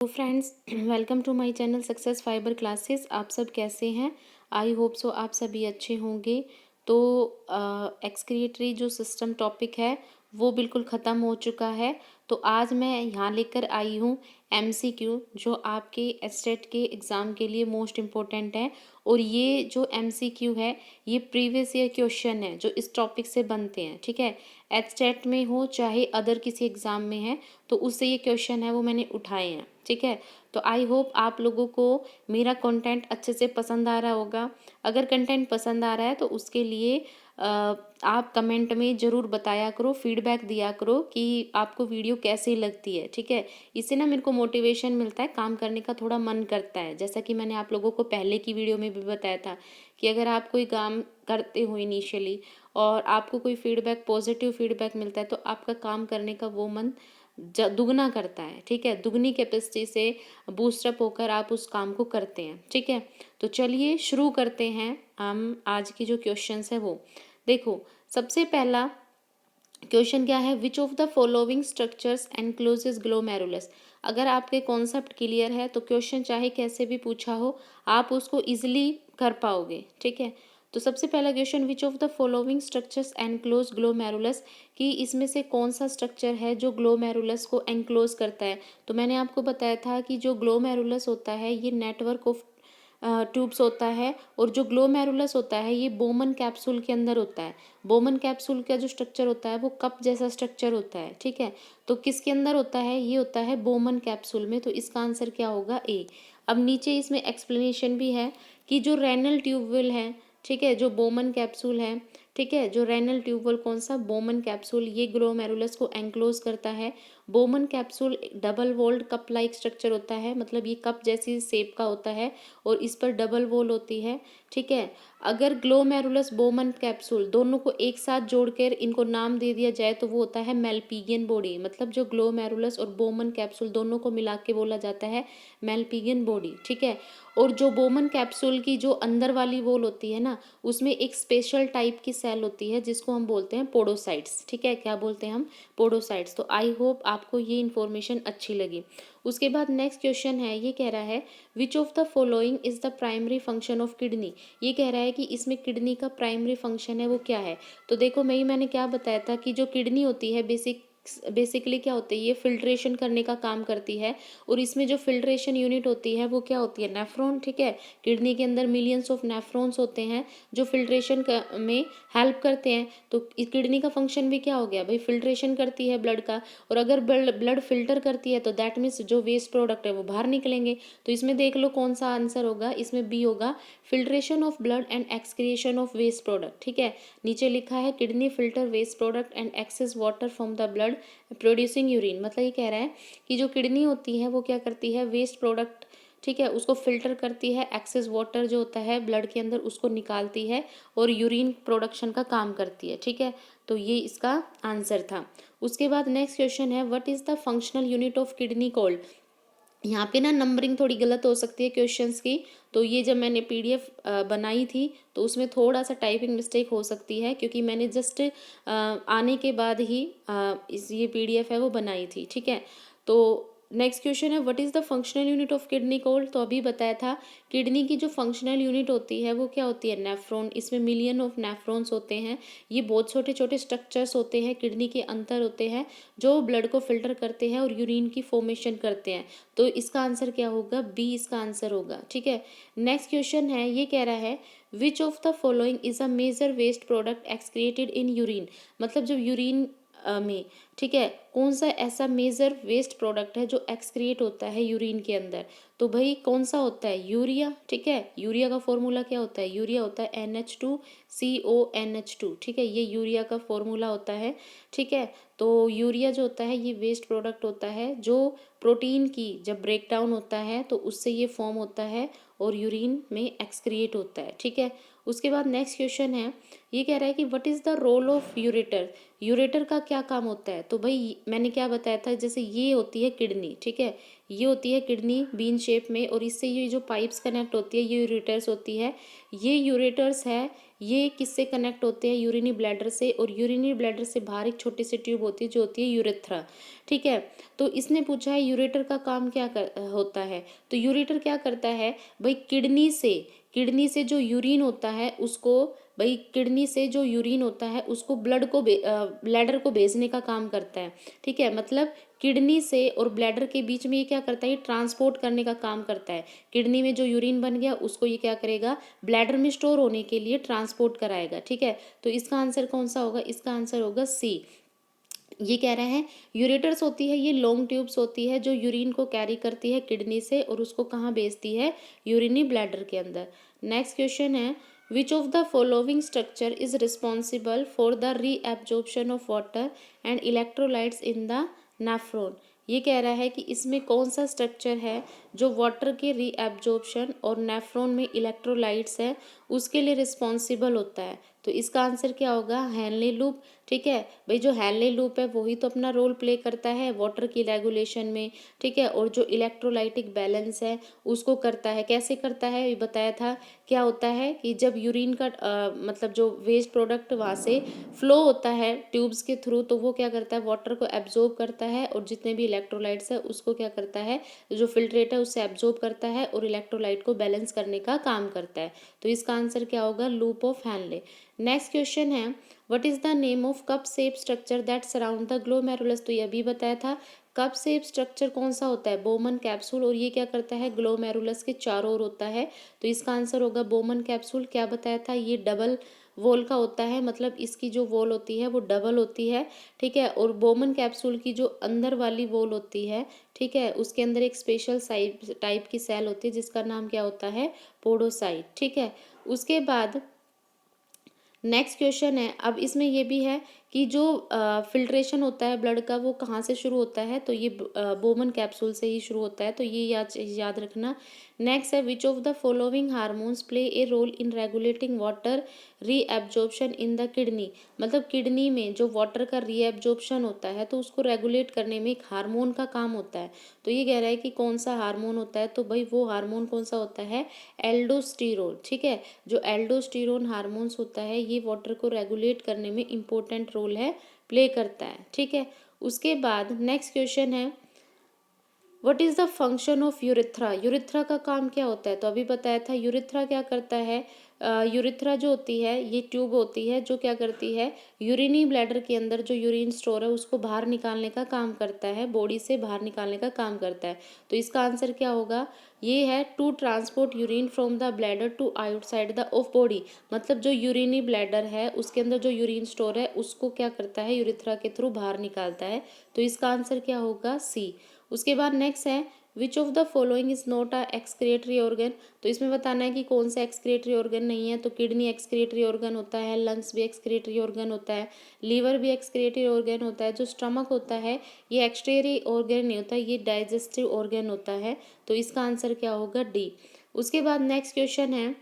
तो friends, welcome to my channel success fiber classes. आप सब कैसे हैं? आई होप सो आप सभी अच्छे होंगे। तो एक्सक्रीटरी जो सिस्टम टॉपिक है वो बिल्कुल ख़त्म हो चुका है। तो आज मैं यहाँ लेकर आई हूँ एमसीक्यू, जो आपके एस्टेट के एग्ज़ाम के लिए मोस्ट इम्पोर्टेंट है। और ये जो एमसीक्यू है ये प्रीवियस ईयर क्वेश्चन है जो इस टॉपिक से बनते हैं। ठीक है, एस्टेट में हो चाहे अदर किसी एग्ज़ाम में है, तो उससे ये क्वेश्चन है वो मैंने उठाए हैं। ठीक है, तो आई होप आप लोगों को मेरा कंटेंट अच्छे से पसंद आ रहा होगा। अगर कंटेंट पसंद आ रहा है तो उसके लिए आप कमेंट में ज़रूर बताया करो, फीडबैक दिया करो कि आपको वीडियो कैसी लगती है। ठीक है, इससे ना मेरे को मोटिवेशन मिलता है, काम करने का थोड़ा मन करता है। जैसा कि मैंने आप लोगों को पहले की वीडियो में भी बताया था कि अगर आप कोई काम करते हो इनिशियली और आपको कोई फीडबैक, पॉजिटिव फीडबैक मिलता है, तो आपका काम करने का वो मन दुगना करता है। ठीक है, दुगनी कैपेसिटी से बूस्टअप होकर आप उस काम को करते हैं। ठीक है, तो चलिए शुरू करते हैं हम आज की जो क्वेश्चंस है वो। देखो, सबसे पहला क्वेश्चन क्या है, which of the following structures encloses glomerulus. अगर आपके कॉन्सेप्ट क्लियर है तो क्वेश्चन चाहे कैसे भी पूछा हो आप उसको इजिली कर पाओगे। ठीक है, तो सबसे पहला question, which of the following structures enclose glomerulus, कि इसमें से कौन सा स्ट्रक्चर है जो ग्लोमेरुलस को एनक्लोज करता है। तो मैंने आपको बताया था कि जो ग्लोमेरुलस होता है ये नेटवर्क ऑफ ट्यूब्स होता है, और जो ग्लोमेरुलस होता है ये बोमन कैप्सूल के अंदर होता है। बोमन कैप्सूल का जो स्ट्रक्चर होता है वो कप जैसा स्ट्रक्चर होता है। ठीक है, तो किसके अंदर होता है, ये होता है बोमन कैप्सूल में। तो इसका आंसर क्या होगा, ए। अब नीचे इसमें एक्सप्लेनेशन भी है कि जो रेनल ट्यूबवेल है, ठीक है, जो बोमन कैप्सूल है, ठीक है, जो रेनल ट्यूबवेल कौन सा, बोमन कैप्सूल, ये ग्लोमेरुलस को एंक्लोज करता है। Bowman capsule double walled cup like structure होता है, मतलब ये कप जैसी शेप का होता है और इस पर डबल वॉल होती है। ठीक है, अगर ग्लोमेरुलस बोमन कैप्सूल दोनों को एक साथ जोड़कर इनको नाम दे दिया जाए तो वो होता है मेल्पिगियन बॉडी। मतलब जो ग्लोमेरुलस और बोमन कैप्सूल दोनों को मिला के बोला जाता है मेल्पिगियन बॉडी। ठीक है, और जो बोमन कैप्सूल की जो अंदर वाली वॉल होती है ना, उसमें एक स्पेशल टाइप की सेल होती है जिसको हम बोलते हैं पोडोसाइट्स। ठीक है, क्या बोलते हैं हम, पोडोसाइट्स। तो आई होप आपको ये इन्फॉर्मेशन अच्छी लगी। उसके बाद नेक्स्ट क्वेश्चन है, ये कह रहा है which of the following is the primary function of kidney. ये कह रहा है कि इसमें किडनी का प्राइमरी फंक्शन है वो क्या है। तो देखो, मैंने क्या बताया था कि जो किडनी होती है बेसिकली क्या होती है, ये फिल्ट्रेशन करने का काम करती है। और इसमें जो फिल्ट्रेशन यूनिट होती है वो क्या होती है, नेफ्रॉन। ठीक है, किडनी के अंदर मिलियंस ऑफ नेफ्रॉन्स होते हैं जो फिल्ट्रेशन में हेल्प करते हैं। तो किडनी का फंक्शन भी क्या हो गया भाई, फिल्ट्रेशन करती है ब्लड का। और अगर ब्लड फिल्टर करती है तो दैट मीन्स जो वेस्ट प्रोडक्ट है वो बाहर निकलेंगे। तो इसमें देख लो कौन सा आंसर होगा, इसमें बी होगा, filtration of blood and excretion of waste product. ठीक है, नीचे लिखा है kidney filter waste product and excess water from the blood producing urine. मतलब ये कह रहा है कि जो किडनी होती है वो क्या करती है, वेस्ट प्रोडक्ट, ठीक है, उसको फिल्टर करती है, एक्सेस वाटर जो होता है ब्लड के अंदर उसको निकालती है और यूरिन प्रोडक्शन का काम करती है। ठीक है, तो ये इसका आंसर था। उसके बाद नेक्स्ट क्वेश्चन है, what is the functional unit of kidney called. यहाँ पे ना नंबरिंग थोड़ी गलत हो सकती है क्वेश्चंस की। तो ये जब मैंने पीडीएफ बनाई थी तो उसमें थोड़ा सा टाइपिंग मिस्टेक हो सकती है, क्योंकि मैंने जस्ट आने के बाद ही इस ये पीडीएफ है वो बनाई थी। ठीक है, तो नेक्स्ट क्वेश्चन है, what is the functional unit of kidney called. तो अभी बताया था किडनी की जो फंक्शनल यूनिट होती है वो क्या होती है, नेफ्रॉन। इसमें मिलियन ऑफ नेफ्रॉन्स होते हैं। ये बहुत छोटे छोटे स्ट्रक्चर्स होते हैं किडनी के अंदर होते हैं जो ब्लड को फिल्टर करते हैं और यूरिन की फॉर्मेशन करते हैं। तो इसका आंसर क्या होगा, बी इसका आंसर होगा। ठीक है, नेक्स्ट क्वेश्चन है, ये कह रहा है which of the following is a major waste product excreted in urine. मतलब जब यूरिन में, ठीक है, कौन सा ऐसा मेजर वेस्ट प्रोडक्ट है जो एक्सक्रिएट होता है यूरिन के अंदर। तो भाई कौन सा होता है, यूरिया। ठीक है, यूरिया का फॉर्मूला क्या होता है, यूरिया होता है NH2CONH2। ठीक है, ये यूरिया का फॉर्मूला होता है। ठीक है, तो यूरिया जो होता है ये वेस्ट प्रोडक्ट होता है जो प्रोटीन की जब ब्रेक डाउन होता है तो उससे ये फॉर्म होता है और यूरिन में एक्सक्रिएट होता है। ठीक है, उसके बाद नेक्स्ट क्वेश्चन है, ये कह रहा है कि what is the role of ureter. Ureter का क्या काम होता है। तो भाई मैंने क्या बताया था, जैसे ये होती है किडनी, ठीक है, ये होती है किडनी बीन शेप में, और इससे ये जो पाइप्स कनेक्ट होती है ये यूरेटर्स होती है। ये यूरेटर्स है ये किससे कनेक्ट होते हैं, यूरिनी ब्लैडर से, और यूरिनी ब्लैडर से बाहर एक छोटी सी ट्यूब होती है जो होती है यूरेथ्रा। ठीक है, तो इसने पूछा है यूरेटर का काम क्या होता है। तो यूरेटर क्या करता है भाई, किडनी से जो यूरिन होता है उसको, भाई किडनी से जो यूरिन होता है उसको ब्लैडर को भेजने का काम करता है। ठीक है, मतलब किडनी से और ब्लैडर के बीच में ये क्या करता है, ये ट्रांसपोर्ट करने का काम करता है। किडनी में जो यूरिन बन गया उसको ये क्या करेगा, ब्लैडर में स्टोर होने के लिए ट्रांसपोर्ट कराएगा। ठीक है, तो इसका आंसर कौन सा होगा, इसका आंसर होगा सी। ये कह रहे हैं यूरेटर्स होती है, ये लॉन्ग ट्यूब्स होती है जो यूरिन को कैरी करती है किडनी से और उसको कहाँ भेजती है, यूरिनी ब्लैडर के अंदर। नेक्स्ट क्वेश्चन है, which of the following structure is responsible for the reabsorption of water and electrolytes in the nephron. ये कह रहा है कि इसमें कौन सा स्ट्रक्चर है जो वाटर के रीएब्जॉर्प्शन और नेफ्रॉन में इलेक्ट्रोलाइट्स है उसके लिए रिस्पॉन्सिबल होता है। तो इसका आंसर क्या होगा, हेनले लूप। ठीक है भाई, जो हेनले लूप है वही तो अपना रोल प्ले करता है वाटर की रेगुलेशन में। ठीक है, और जो इलेक्ट्रोलाइटिक बैलेंस है उसको करता है, कैसे करता है ये बताया था। क्या होता है कि जब यूरिन का मतलब जो वेस्ट प्रोडक्ट वहाँ से फ्लो होता है ट्यूब्स के थ्रू, तो वो क्या करता है, वाटर को एब्जॉर्ब करता है और जितने भी इलेक्ट्रोलाइट्स है उसको क्या करता है, जो फिल्ट्रेट है उससे एब्जॉर्ब करता है और इलेक्ट्रोलाइट को बैलेंस करने का काम करता है। तो इसका आंसर क्या होगा, loop of Henle. Next question है, what is the name of cup shape structure that surround the glomerulus. तो ये भी बताया था, कप शेप स्ट्रक्चर कौन सा होता है, बोमन कैप्सूल, और ये क्या करता है, ग्लोमेरुलस के चारों ओर होता है। तो इसका आंसर होगा बोमन कैप्सूल। क्या बताया था, ये डबल वॉल का होता है, मतलब इसकी जो वॉल होती है वो डबल होती है। ठीक है, और बोमन कैप्सूल की जो अंदर वाली वॉल होती है, ठीक है, उसके अंदर एक स्पेशल टाइप की सेल होती है जिसका नाम क्या होता है, पोडोसाइट। ठीक है, उसके बाद नेक्स्ट क्वेश्चन है, अब इसमें ये भी है कि जो फिल्ट्रेशन होता है ब्लड का वो कहाँ से शुरू होता है, तो ये बोमन कैप्सूल से ही शुरू होता है, तो ये याद रखना। नेक्स्ट है, which of the following hormones play a role in regulating water reabsorption in the kidney. मतलब किडनी में जो वाटर का रीएब्जॉर्प्शन होता है तो उसको रेगुलेट करने में एक हार्मोन का काम होता है। तो ये कह रहा है कि कौन सा हार्मोन होता है, तो भाई वो हार्मोन कौन सा होता है, एल्डोस्टेरोन। ठीक है, जो एल्डोस्टेरोन हार्मोन्स होता है ये वाटर को रेगुलेट करने में इम्पोर्टेंट रोल है, प्ले करता है। ठीक है, उसके बाद नेक्स्ट क्वेश्चन है, what is the function of urethra. Urethra का काम क्या होता है, तो अभी बताया था यूरिथ्रा क्या करता है। यूरिथ्रा जो होती है ये ट्यूब होती है जो क्या करती है, यूरिनी ब्लैडर के अंदर जो यूरिन स्टोर है उसको बाहर निकालने का काम करता है, बॉडी से बाहर निकालने का काम करता है। तो इसका आंसर क्या होगा, ये है to transport urine from the bladder to outside the of body. मतलब जो यूरिनी ब्लैडर है उसके अंदर जो यूरिन स्टोर है उसको क्या करता है, यूरिथ्रा के थ्रू बाहर निकालता है। तो इसका आंसर क्या होगा, सी। उसके बाद नेक्स्ट है, which of the following is not a excretory organ. तो इसमें बताना है कि कौन सा एक्सक्रिएटरी ऑर्गन नहीं है। तो किडनी एक्सक्रिएटरी ऑर्गन होता है, लंग्स भी एक्सक्रिएटरी ऑर्गन होता है, लीवर भी एक्सक्रिएटरी ऑर्गन होता है, जो स्टमक होता है ये एक्सक्रिएटरी ऑर्गन नहीं होता, ये डाइजेस्टिव ऑर्गन होता है। तो इसका आंसर क्या होगा, डी। उसके बाद नेक्स्ट क्वेश्चन है,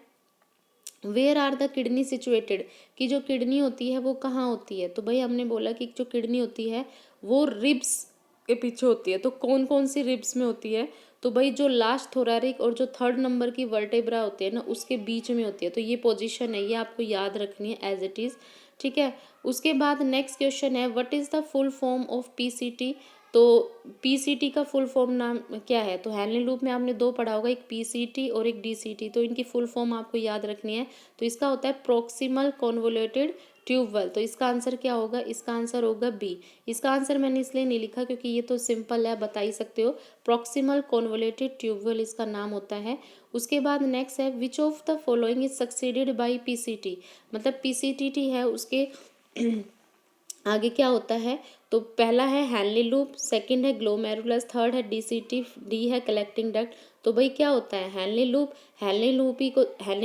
where are the kidney situated, कि जो किडनी होती है वो कहाँ होती है। तो भाई हमने बोला कि जो किडनी होती है वो रिब्स के पीछे होती है। तो कौन कौन सी रिब्स में होती है, तो भाई जो लास्ट थोरैरिक और जो थर्ड नंबर की वर्टेब्रा होती है ना उसके बीच में होती है। तो ये पोजीशन है, ये आपको याद रखनी है एज इट इज़। ठीक है, उसके बाद नेक्स्ट क्वेश्चन है, what is the full form of PCT. तो पीसीटी का फुल फॉर्म नाम क्या है, तो हेनले लूप में आपने दो पढ़ा होगा, एक पीसीटी और एक डीसीटी। तो इनकी फुल फॉर्म आपको याद रखनी है। तो इसका होता है प्रोक्सिमल कॉन्वोल्यूटेड ट्यूबवेल। तो इसका आंसर क्या होगा, इसका आंसर होगा बी। इसका आंसर मैंने इसलिए नहीं लिखा क्योंकि ये तो सिंपल है, बता ही सकते हो, प्रोक्सिमल कॉन्वोल्यूटेड ट्यूबवेल इसका नाम होता है। उसके बाद नेक्स्ट है, which of the following is succeeded by PCT. मतलब पीसीटी है उसके आगे क्या होता है, तो पहला है हेनले लूप, सेकंड है ग्लोमेरुलस, थर्ड है डीसीटी, डी है कलेक्टिंग डक्ट। तो भाई क्या होता है हेनले लूप, हेनले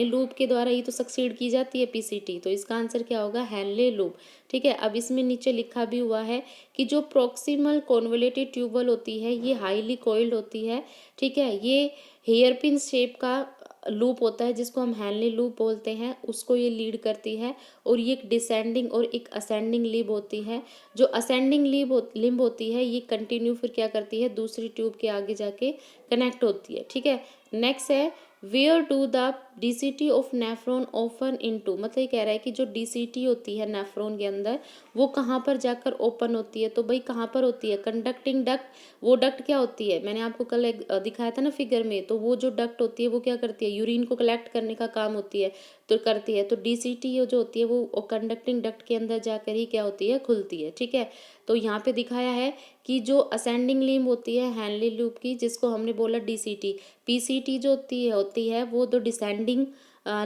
लूप के द्वारा ही तो सक्सीड की जाती है पीसीटी। तो इसका आंसर क्या होगा, हेनले लूप। ठीक है, अब इसमें नीचे लिखा भी हुआ है कि जो प्रोक्सिमल कॉन्वोल्यूटेड ट्यूबवेल होती है ये हाईली कोइल्ड होती है। ठीक है, ये हेयरपिन शेप का लूप होता है जिसको हम हेनले लूप बोलते हैं, उसको ये लीड करती है। और ये एक डिसेंडिंग और एक असेंडिंग लिब होती है। जो असेंडिंग लिब होती है ये कंटिन्यू फिर क्या करती है, दूसरी ट्यूब के आगे जाके कनेक्ट होती है, ठीक है। नेक्स्ट है where do the DCT of nephron open into, मतलब ये कह रहा है कि जो डीसीटी होती है नेफ्रॉन के अंदर वो कहाँ पर जाकर ओपन होती है, तो भाई कहाँ पर होती है, कंडक्टिंग डक्ट। वो डक्ट क्या होती है, मैंने आपको कल एक दिखाया था ना फिगर में, तो वो जो डक्ट होती है वो क्या करती है, यूरिन को कलेक्ट करने का काम होती है, तो करती है। तो डीसीटी जो होती है वो कंडक्टिंग डक्ट के अंदर जाकर ही क्या होती है, खुलती है, ठीक है। तो यहाँ पे दिखाया है कि जो असेंडिंग लिम्ब होती है हैनली लूप की, जिसको हमने बोला डीसीटी, पीसीटी जो होती है वो तो डिसेंडिंग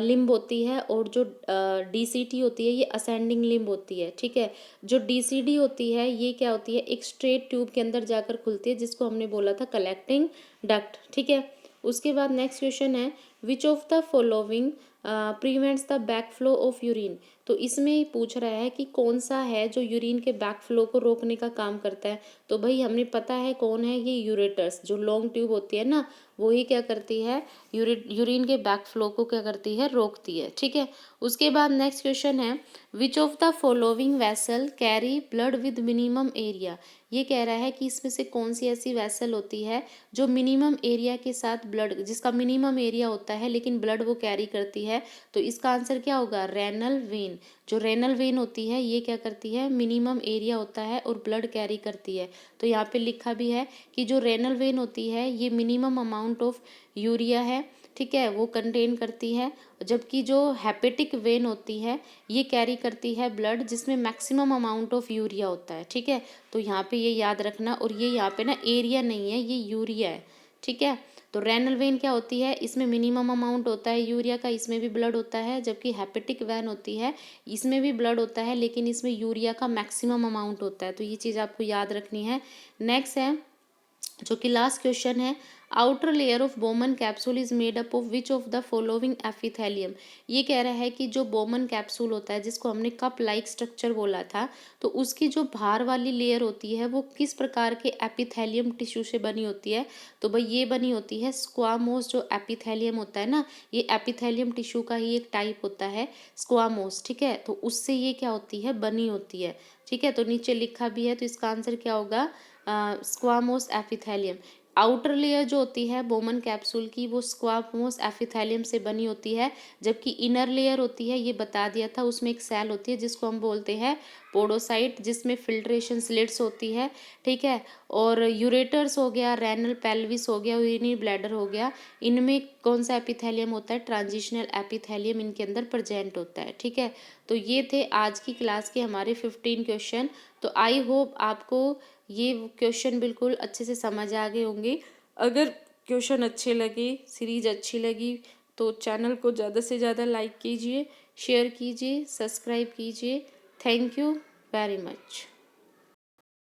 लिम्ब होती है, और जो डीसीटी होती है ये असेंडिंग लिम्ब होती है, ठीक है। जो डीसीडी होती है ये क्या होती है, एक स्ट्रेट ट्यूब के अंदर जाकर खुलती है, जिसको हमने बोला था कलेक्टिंग डक्ट, ठीक है। उसके बाद नेक्स्ट क्वेश्चन है which of the following prevents the back flow of urine. तो इसमें पूछ रहा है कि कौन सा है जो यूरिन के बैक फ्लो को रोकने का काम करता है। तो भाई हमें पता है कौन है, ये यूरेटर्स, जो लॉन्ग ट्यूब होती है ना, वो ही क्या करती है, यूरिन के बैक फ्लो को क्या करती है, रोकती है, ठीक है। उसके बाद नेक्स्ट क्वेश्चन है which of the following vessel carry blood with minimum area. ये कह रहा है कि इसमें से कौन सी ऐसी वेसल होती है जो मिनिमम एरिया के साथ ब्लड, जिसका मिनिमम एरिया होता है लेकिन ब्लड वो कैरी करती है। तो इसका आंसर क्या होगा, रेनल वेन। जो रेनल वेन होती है ये क्या करती है, मिनिमम एरिया होता है और ब्लड कैरी करती है। तो यहाँ पे लिखा भी है कि जो रेनल वेन होती है ये मिनिमम अमाउंट ऑफ यूरिया है, ठीक है, वो कंटेन करती है। जबकि जो हेपेटिक वेन होती है ये कैरी करती है ब्लड जिसमें मैक्सिमम अमाउंट ऑफ यूरिया होता है, ठीक है। तो यहाँ पे ये याद रखना, और ये यहाँ पे ना एरिया नहीं है, ये यूरिया है, ठीक है। तो रेनल वेन क्या होती है, इसमें मिनिमम अमाउंट होता है यूरिया का, इसमें भी ब्लड होता है। जबकि हेपेटिक वेन होती है इसमें भी ब्लड होता है लेकिन इसमें यूरिया का मैक्सिमम अमाउंट होता है। तो ये चीज़ आपको याद रखनी है। नेक्स्ट है जो कि लास्ट क्वेश्चन है outer layer of Bowman capsule is made up of which of the following epithelium. ये कह रहा है कि जो बोमन कैप्सूल होता है जिसको हमने कप लाइक स्ट्रक्चर बोला था, तो उसकी जो बाहर वाली लेयर होती है वो किस प्रकार के एपिथेलियम टिश्यू से बनी होती है। तो भाई ये बनी होती है स्क्वामोस। जो एपिथेलियम होता है ना, ये एपिथेलियम टिश्यू का ही एक टाइप होता है स्क्वामोस, ठीक है। तो उससे ये क्या होती है, बनी होती है, ठीक है। तो नीचे लिखा भी है, तो इसका आंसर क्या होगा, स्क्वामोस एपिथेलियम। आउटर लेयर जो होती है बोमन कैप्सूल की वो स्क्वामोस एपिथेलियम से बनी होती है। जबकि इनर लेयर होती है, ये बता दिया था, उसमें एक सेल होती है जिसको हम बोलते हैं पोडोसाइट, जिसमें फिल्ट्रेशन स्लिट्स होती है, ठीक है। और यूरेटर्स हो गया, रेनल पेल्विस हो गया, यूरिनरी ब्लैडर हो गया, इनमें कौन सा एपिथेलियम होता है, ट्रांजिशनल एपिथेलियम इनके अंदर प्रेजेंट होता है, ठीक है। तो ये थे आज की क्लास के हमारे 15 क्वेश्चन। तो आई होप आपको ये क्वेश्चन बिल्कुल अच्छे से समझ आ गए होंगे। अगर क्वेश्चन अच्छे लगे, सीरीज अच्छी लगी, तो चैनल को ज़्यादा से ज़्यादा लाइक कीजिए, शेयर कीजिए, सब्सक्राइब कीजिए। Thank you very much.